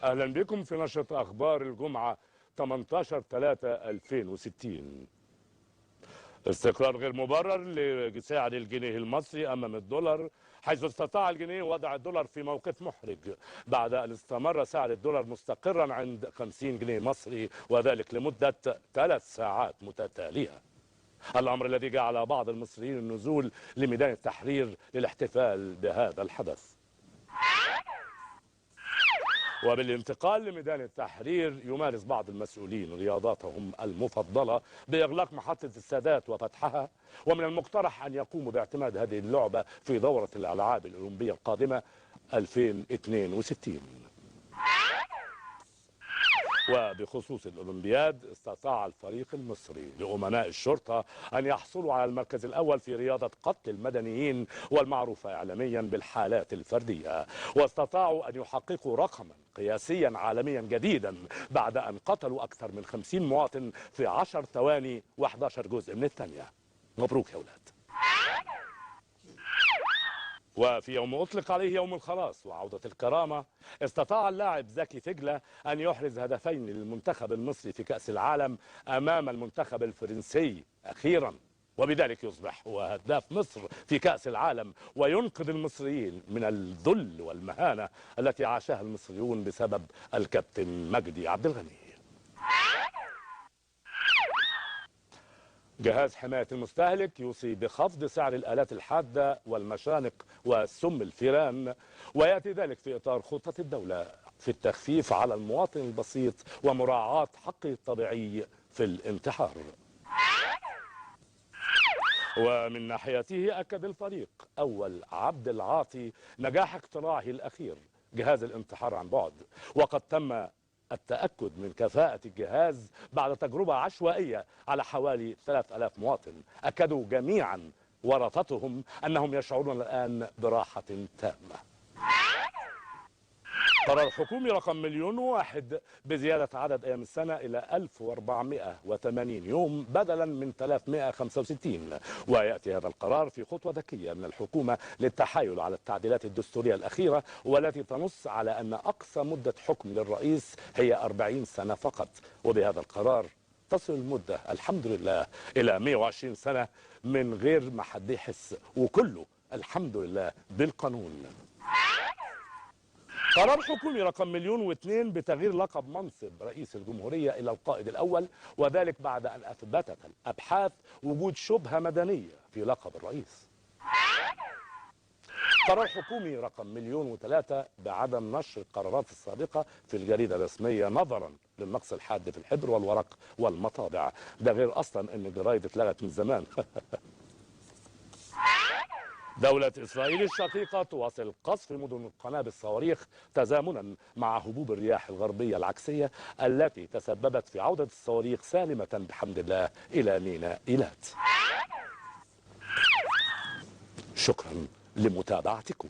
أهلا بكم في نشرة أخبار الجمعة 18/3/2060. استقرار غير مبرر لسعر الجنيه المصري أمام الدولار، حيث استطاع الجنيه وضع الدولار في موقف محرج بعد أن استمر سعر الدولار مستقرا عند 50 جنيه مصري، وذلك لمدة 3 ساعات متتالية. الأمر الذي جعل بعض المصريين النزول لميدان التحرير للاحتفال بهذا الحدث. وبالانتقال لميدان التحرير، يمارس بعض المسؤولين رياضاتهم المفضلة بإغلاق محطة السادات وفتحها، ومن المقترح أن يقوموا باعتماد هذه اللعبة في دورة الألعاب الأولمبية القادمة 2062. وبخصوص الأولمبياد، استطاع الفريق المصري لأمناء الشرطة أن يحصلوا على المركز الأول في رياضة قتل المدنيين والمعروفة إعلاميا بالحالات الفردية، واستطاعوا أن يحققوا رقما قياسيا عالميا جديدا بعد أن قتلوا أكثر من 50 مواطن في 10 ثواني و11 جزء من الثانية. مبروك يا أولاد. وفي يوم أطلق عليه يوم الخلاص وعودة الكرامة، استطاع اللاعب زكي فجلة أن يحرز هدفين للمنتخب المصري في كأس العالم أمام المنتخب الفرنسي أخيرا، وبذلك يصبح هو هداف مصر في كأس العالم، وينقذ المصريين من الذل والمهانة التي عاشها المصريون بسبب الكابتن مجدي عبد الغني. جهاز حماية المستهلك يوصي بخفض سعر الآلات الحادة والمشانق والسم الفيران، ويأتي ذلك في إطار خطة الدولة في التخفيف على المواطن البسيط ومراعاة حقه الطبيعي في الانتحار. ومن ناحيته، أكد الفريق أول عبد العاطي نجاح اختراعه الأخير، جهاز الانتحار عن بعد، وقد تم التأكد من كفاءة الجهاز بعد تجربة عشوائية على حوالي 3000 مواطن. أكدوا جميعا ورثتهم أنهم يشعرون الآن براحة تامة. قرار حكومي رقم 1,000,001 بزيادة عدد أيام السنة إلى 1480 يوم بدلا من 365، ويأتي هذا القرار في خطوة ذكية من الحكومة للتحايل على التعديلات الدستورية الأخيرة، والتي تنص على أن أقصى مدة حكم للرئيس هي 40 سنة فقط. وبهذا القرار تصل المدة الحمد لله إلى 120 سنة من غير ما حد يحس، وكله الحمد لله بالقانون. قرار حكومي رقم 1,000,002 بتغيير لقب منصب رئيس الجمهورية إلى القائد الأول، وذلك بعد أن أثبتت الأبحاث وجود شبهة مدنية في لقب الرئيس. قرار حكومي رقم 1,000,003 بعدم نشر القرارات السابقة في الجريدة الرسمية نظرا للنقص الحاد في الحبر والورق والمطابع، ده غير أصلا أن الجرايد اتلغت من زمان. دولة إسرائيل الشقيقة تواصل قصف مدن القناة بالصواريخ تزامنا مع هبوب الرياح الغربية العكسية التي تسببت في عودة الصواريخ سالمة بحمد الله إلى ميناء إيلات. شكرا لمتابعتكم.